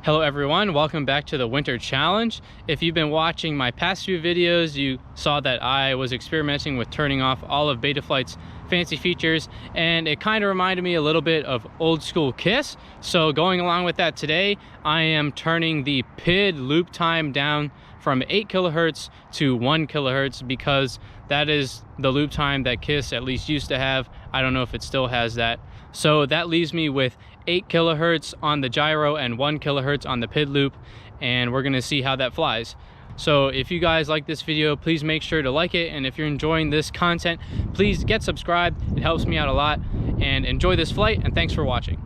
Hello everyone, welcome back to the Winter Challenge. If you've been watching my past few videos, you saw that I was experimenting with turning off all of Betaflight's fancy features, and it kind of reminded me a little bit of old school KISS. So going along with that today, I am turning the PID loop time down from 8 kilohertz to 1 kilohertz because that is the loop time that KISS at least used to have. I don't know if it still has that. So that leaves me with 8 kilohertz on the gyro and 1 kilohertz on the PID loop, and we're gonna see how that flies. So if you guys like this video, please make sure to like it, and if you're enjoying this content, please get subscribed. It helps me out a lot, and enjoy this flight, and thanks for watching.